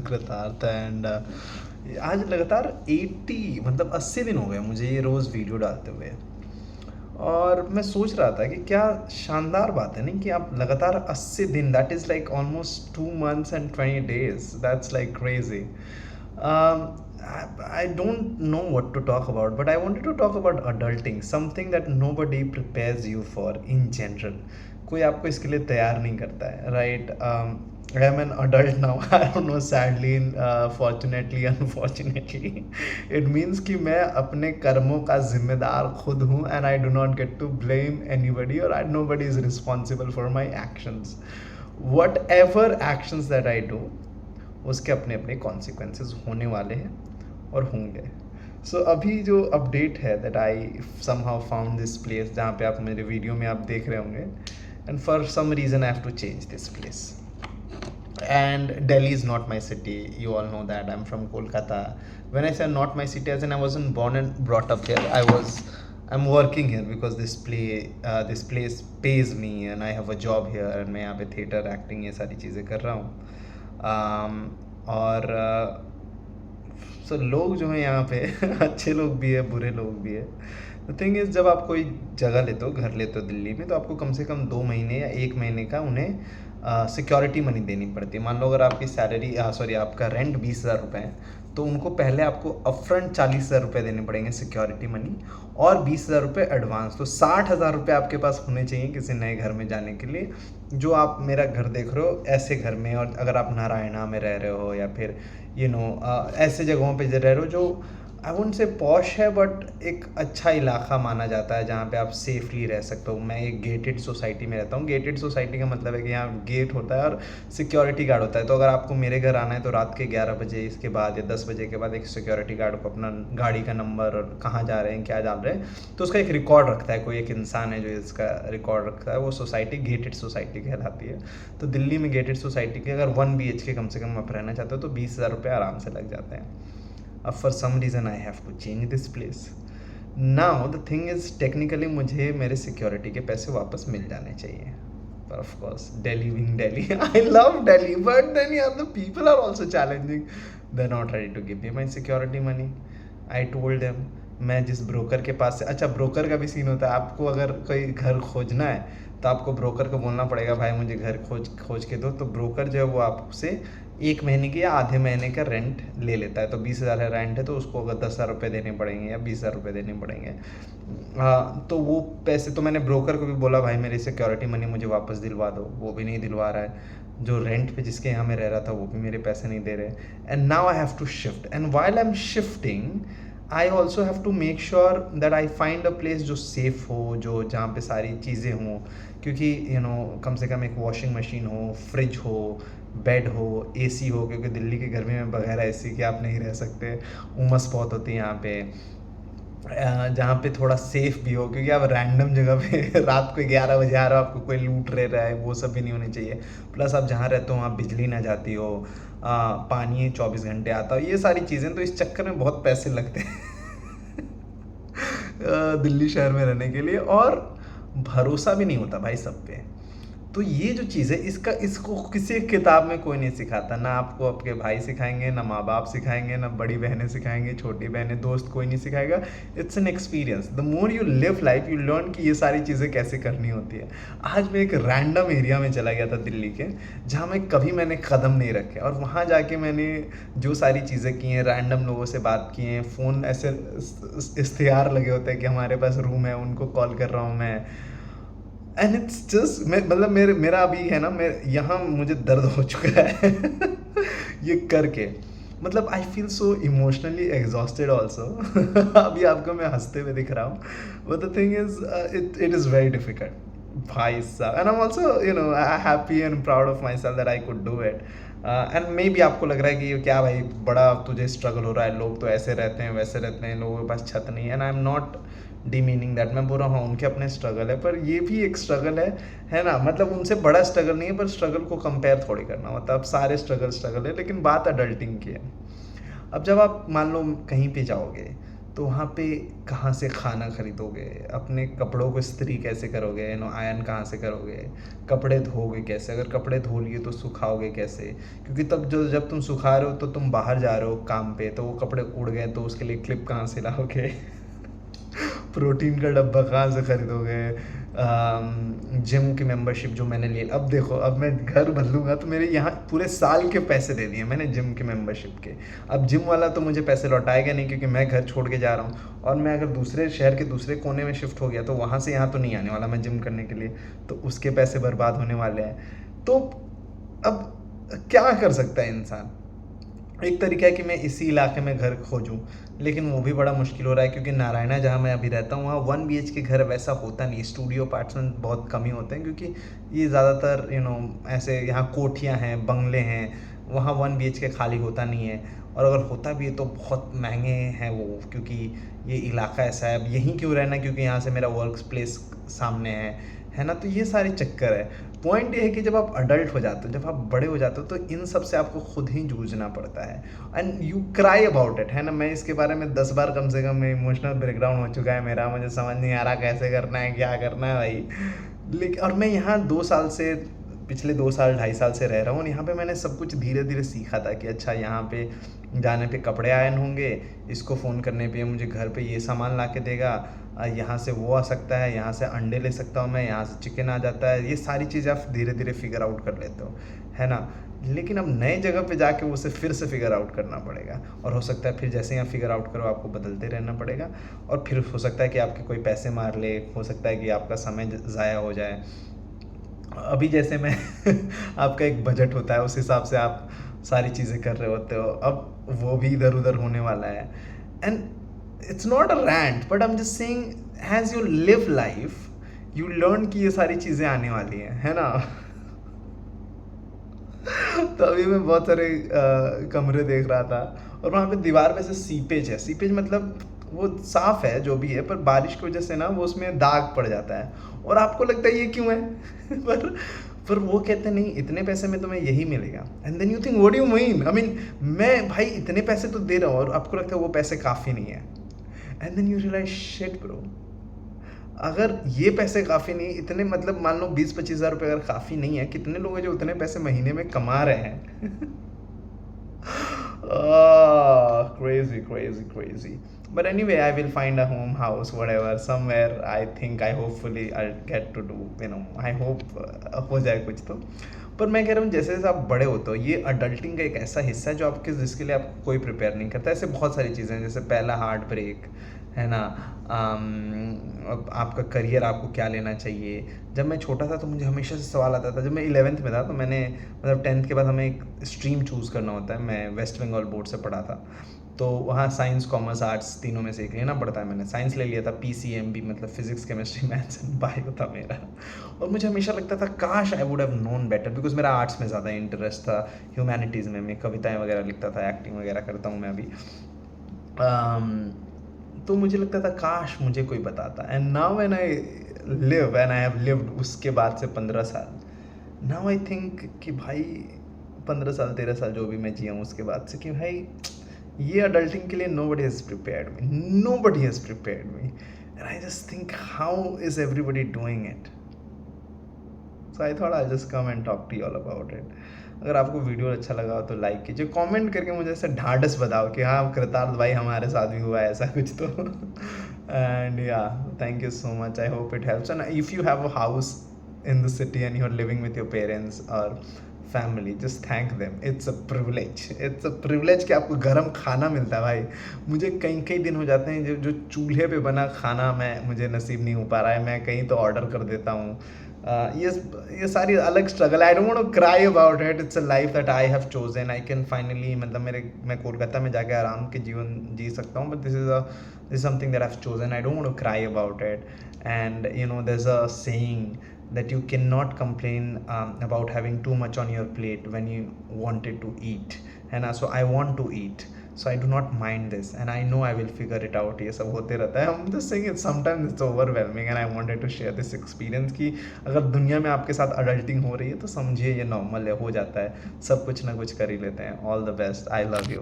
कृतार्थ एंड आज लगातार 80 मतलब 80 दिन हो गए मुझे ये रोज़ वीडियो डालते हुए। और मैं सोच रहा था कि क्या शानदार बात है नहीं कि आप लगातार 80 दिन, that is like almost 2 months and 20 days, that's like crazy. I don't know what to talk about, but I wanted to talk about adulting, something that nobody prepares you for in general. कोई आपको इसके लिए तैयार नहीं करता है, right? I am an adult now. I don't know, sadly, fortunately, unfortunately, it means कि मैं अपने कर्मों का जिम्मेदार खुद हूँ and I do not get to blame anybody or nobody is responsible for my actions. Whatever actions that I do, उसके अपने अपने कॉन्सिक्वेंसेस होने वाले हैं और होंगे। सो अभी जो अपडेट है that I somehow found this place, जहाँ पे आप मेरे वीडियो में आप देख रहे होंगे, and for some reason I have to change this place. And Delhi is not my city, you all know that. I'm from Kolkata. When I say not my city, as in I wasn't born and brought up here, I'm working here because this place pays me and I have a job here, and मैं यहाँ पे theater acting ये सारी चीज़ें कर रहा हूँ। और सो लोग जो हैं यहाँ पे अच्छे लोग भी है, बुरे लोग भी है। द थिंग इज़, जब आप कोई जगह लेते हो, घर लेते हो दिल्ली में, तो आपको कम से कम 2 महीने या 1 महीने का उन्हें सिक्योरिटी मनी देनी पड़ती है। मान लो अगर आपकी सैलरी आपका रेंट 20,000 रुपये है, तो उनको पहले आपको अपफ्रंट 40,000 रुपये देने पड़ेंगे सिक्योरिटी मनी, और 20,000 रुपये एडवांस। तो 60,000 रुपये आपके पास होने चाहिए किसी नए घर में जाने के लिए। जो आप मेरा घर देख रहे हो ऐसे घर में, और अगर आप नारायणा में रह रहे हो या फिर ऐसे जगहों पे रह रहे हो जो आई वोंट से पॉश है, बट एक अच्छा इलाका माना जाता है जहाँ पे आप सेफली रह सकते हो। मैं एक गेटेड सोसाइटी में रहता हूँ। गेटेड सोसाइटी का मतलब है कि यहाँ गेट होता है और सिक्योरिटी गार्ड होता है। तो अगर आपको मेरे घर आना है तो रात के 11 बजे इसके बाद या 10 बजे के बाद एक सिक्योरिटी गार्ड को अपना गाड़ी का नंबर और कहाँ जा रहे हैं, क्या डाल रहे हैं, तो उसका एक रिकॉर्ड रखता है। कोई एक इंसान है जो इसका रिकॉर्ड रखता है। वो सोसाइटी गेटेड सोसाइटी कहलाती है। तो दिल्ली में गेटेड सोसाइटी के अगर 1 BHK कम से कम आप रहना चाहते हो तो 20,000 रुपये आराम से लग जाते हैं। अब for some reason I have to change this place now. The thing is, technically मुझे मेरे सिक्योरिटी के पैसे वापस मिल जाने चाहिए, पर of course Delhi being Delhi, I love Delhi, but then yeah, the people are also challenging. They're not ready to give me my security money. I told them, मैं जिस ब्रोकर के पास से, अच्छा ब्रोकर का भी सीन होता है। आपको अगर कोई घर खोजना है तो आपको ब्रोकर को बोलना पड़ेगा, भाई मुझे घर खोज के दो। तो ब्रोकर जो है वो आपसे 1 महीने की या आधे महीने का रेंट ले लेता है। तो 20,000 है रेंट है, तो उसको अगर 10,000 रुपये देने पड़ेंगे या 20,000 रुपये देने पड़ेंगे। तो वो पैसे तो मैंने ब्रोकर को भी बोला, भाई मेरी सिक्योरिटी मनी मुझे वापस दिलवा दो। वो भी नहीं दिलवा रहा है। जो रेंट पे जिसके यहाँ मैं रह रहा था वो भी मेरे पैसे नहीं दे रहे। And now I have to shift, and while I am shifting I also have to make sure that I find a place जो सेफ़ हो, जो जहाँ पे सारी चीज़ें हों। क्योंकि कम से कम एक वॉशिंग मशीन हो, फ्रिज हो, बेड हो, AC हो, क्योंकि दिल्ली के गर्मी में बगैर AC के आप नहीं रह सकते। उमस बहुत होती है यहाँ पे। जहाँ पे थोड़ा सेफ़ भी हो, क्योंकि आप रैंडम जगह पे रात को 11 बजे आ रहे हो, आपको कोई लूट ले रहा है, वो सब भी नहीं होने चाहिए। प्लस आप जहाँ रहते हो वहाँ बिजली ना जाती हो, पानी 24 घंटे आता हो, ये सारी चीज़ें। तो इस चक्कर में बहुत पैसे लगते हैं दिल्ली शहर में रहने के लिए, और भरोसा भी नहीं होता भाई सब पे। तो ये जो चीज़ है, इसको किसी किताब में कोई नहीं सिखाता। ना आपको आपके भाई सिखाएंगे, ना माँ बाप सिखाएंगे, ना बड़ी बहनें सिखाएंगे, छोटी बहनें, दोस्त, कोई नहीं सिखाएगा। It's an experience. The more you live life you learn कि ये सारी चीज़ें कैसे करनी होती है। आज मैं एक रैंडम एरिया में चला गया था दिल्ली के, जहाँ मैंने कदम नहीं रखे, और वहाँ जाके मैंने जो सारी चीज़ें की हैं, रैंडम लोगों से बात की हैं, फ़ोन ऐसे इश्तिहार लगे होते हैं कि हमारे पास रूम है, उनको कॉल कर रहा हूँ मैं। एंड इट्स जस्ट, मतलब मेरा अभी है ना, मैं यहाँ मुझे दर्द हो चुका है ये करके। मतलब I feel so emotionally exhausted also अभी आपको मैं हंसते हुए दिख रहा हूँ, but the thing is it is very difficult भाई साहब। And I am also happy and proud of my self that I could do it. And may be आपको लग रहा है कि क्या भाई बड़ा तुझे स्ट्रगल हो रहा है, लोग तो ऐसे रहते हैं वैसे रहते हैं, लोगों के पास छत नहीं है। And I am not demeaning that, मैं बोल रहा हूँ उनके अपने स्ट्रगल है, पर ये भी एक स्ट्रगल है ना। मतलब उनसे बड़ा स्ट्रगल नहीं है, पर स्ट्रगल को कंपेयर थोड़ी करना होता है। अब सारे स्ट्रगल है, लेकिन बात अडल्टिंग की है। अब जब आप मान लो कहीं पे जाओगे तो वहाँ पे कहाँ से खाना खरीदोगे, अपने कपड़ों को इस्त्री कैसे करोगे, आयरन कहाँ से करोगे, कपड़े धोगे कैसे, अगर कपड़े धो लिए तो सुखाओगे कैसे, क्योंकि तब जो जब तुम सुखा रहे हो तो तुम बाहर जा रहे हो काम पे, तो वो कपड़े उड़ गए तो उसके लिए क्लिप कहाँ से लाओगे प्रोटीन का डब्बा कहाँ से खरीदोगे, जिम की मेंबरशिप जो मैंने ली, अब देखो अब मैं घर बदलूंगा तो मेरे यहाँ पूरे साल के पैसे दे दिए मैंने जिम की मेंबरशिप के। अब जिम वाला तो मुझे पैसे लौटाएगा नहीं, क्योंकि मैं घर छोड़ के जा रहा हूँ, और मैं अगर दूसरे शहर के दूसरे कोने में शिफ्ट हो गया तो वहाँ से यहाँ तो नहीं आने वाला मैं जिम करने के लिए, तो उसके पैसे बर्बाद होने वाले हैं। तो अब क्या कर सकता है इंसान? एक तरीका है कि मैं इसी इलाके में घर खोजूं, लेकिन वो भी बड़ा मुश्किल हो रहा है, क्योंकि नारायणा जहाँ मैं अभी रहता हूँ वहाँ 1 BH के घर वैसा होता नहीं, स्टूडियो अपार्टमेंट बहुत कम ही होते हैं, क्योंकि ये ज़्यादातर ऐसे यहाँ कोठियाँ हैं, बंगले हैं, वहाँ 1 BH के खाली होता नहीं है, और अगर होता भी है तो बहुत महंगे हैं वो, क्योंकि ये इलाका ऐसा है। अब यहीं क्यों रहना, क्योंकि यहाँ से मेरा वर्क प्लेस सामने है ना, तो ये सारे चक्कर है। पॉइंट ये है कि जब आप अडल्ट हो जाते हो, जब आप बड़े हो जाते हो, तो इन सब से आपको खुद ही जूझना पड़ता है, and you cry about it, है ना। मैं इसके बारे में 10 बार कम से कम इमोशनल ब्रेकडाउन हो चुका है मेरा, मुझे समझ नहीं आ रहा कैसे करना है, क्या करना है भाई। लेकिन और मैं यहाँ 2 साल से, पिछले 2 साल 2.5 साल से रह रहा हूँ, और यहाँ पे मैंने सब कुछ धीरे धीरे सीखा था कि अच्छा यहाँ पे जाने पे कपड़े आयरन होंगे, इसको फ़ोन करने पे मुझे घर पे ये सामान ला के देगा, यहाँ से वो आ सकता है, यहाँ से अंडे ले सकता हूँ मैं, यहाँ से चिकन आ जाता है, ये सारी चीज़ें आप धीरे धीरे फिगर आउट कर लेते हो, है ना। लेकिन अब नए जगह पे जाके उसे फिर से फिगर आउट करना पड़ेगा, और हो सकता है फिर जैसे ही आप फिगर आउट करो आपको बदलते रहना पड़ेगा, और फिर हो सकता है कि आपके कोई पैसे मार ले, हो सकता है कि आपका समय ज़ाया हो जाए। अभी जैसे मैं आपका एक बजट होता है, उस हिसाब से आप सारी चीज़ें कर रहे होते हो, अब वो भी इधर उधर होने वाला है। And it's not a rant, but I am just saying, has you live life you learn कि ये सारी चीज़ें आने वाली हैं, है ना तो अभी मैं बहुत सारे कमरे देख रहा था, और वहाँ पे दीवार पे से सीपेज है, सीपेज मतलब वो साफ है जो भी है, पर बारिश की वजह से ना वो उसमें दाग पड़ जाता है, और आपको लगता है ये क्यों है पर वो कहते हैं नहीं, इतने पैसे में तुम्हें यही मिलेगा, and then you think what do you mean, I mean मैं भाई इतने पैसे तो दे रहा हूँ, और आपको लगता है वो पैसे काफ़ी नहीं है, and then you realise shit bro, अगर ये पैसे काफ़ी नहीं, इतने मतलब मान लो 20-25 हज़ार रुपये अगर काफ़ी नहीं है, कितने लोग हैं जो उतने पैसे महीने में कमा रहे हैं crazy, crazy, crazy. But anyway, I will find a home, house, whatever, somewhere. I think, I hopefully I'll get to do, I hope हो जाए कुछ तो। पर मैं कह रहा हूँ जैसे जैसे आप बड़े होते हो, ये अडल्टिंग का एक ऐसा हिस्सा है जो आपके, जिसके लिए आपको कोई प्रिपेयर नहीं करता। ऐसे बहुत सारी चीज़ें हैं, जैसे पहला हार्ट ब्रेक, है ना, अब आपका करियर, आपको क्या लेना चाहिए। जब मैं छोटा था तो मुझे हमेशा से सवाल आता था, जब मैं 11th में था तो मैंने मतलब 10th के बाद हमें एक स्ट्रीम चूज़ करना होता है, मैं वेस्ट बंगाल बोर्ड से पढ़ा था, तो वहाँ साइंस, कॉमर्स, आर्ट्स तीनों में से एक लेना पड़ता है। मैंने साइंस ले लिया था, PCMB मतलब physics, chemistry, maths and bio था मेरा, और मुझे हमेशा लगता था काश I would have known better, because मेरा आर्ट्स में ज़्यादा इंटरेस्ट था, ह्यूमैनिटीज़ में मैं कविताएँ वगैरह लिखता था, एक्टिंग वगैरह करता हूँ मैं अभी। तो मुझे लगता था काश मुझे कोई बताता, and now when I live, and I have lived उसके बाद से 15 साल, नाउ आई थिंक कि भाई 15 साल 13 साल जो भी मैं जिया हूँ उसके बाद से, कि भाई ये अडल्टिंग के लिए nobody has prepared me, nobody has prepared me, and I just think how is everybody doing it, so I thought I'll just come and talk to you all about it. अगर आपको video अच्छा लगा हो तो like कीजिए, comment करके मुझे ऐसा ढाढ़स बताओ कि हाँ कृतार्थ भाई हमारे साथ भी हुआ है ऐसा कुछ तो एंड या thank you so much, I hope it helps, and if you have a house in the city and you're living with your parents or family, just thank them, it's a privilege, it's a privilege कि आपको गरम खाना मिलता है भाई। मुझे कई कई दिन हो जाते हैं जो जो चूल्हे पे बना खाना मुझे नसीब नहीं हो पा रहा है, मैं कहीं तो ऑर्डर कर देता हूँ। ये सारी अलग struggle, I don't want to cry about it, it's a life that I have chosen, I can finally मतलब मैं कोलकाता में जाके आराम के जीवन जी सकता हूँ, but this something that I have chosen, I don't want to cry about it, and there is a saying that you cannot complain about having too much on your plate when you wanted to eat, है ना। So I want to eat, so I do not mind this, and I know I will figure it out, ये सब होते रहता है। I'm just saying it sometimes it's overwhelming, and I wanted to share this experience कि अगर दुनिया में आपके साथ अडल्टिंग हो रही है तो समझिए ये नॉर्मल है, हो जाता है, सब कुछ ना कुछ कर ही लेते हैं। All the best, I love you.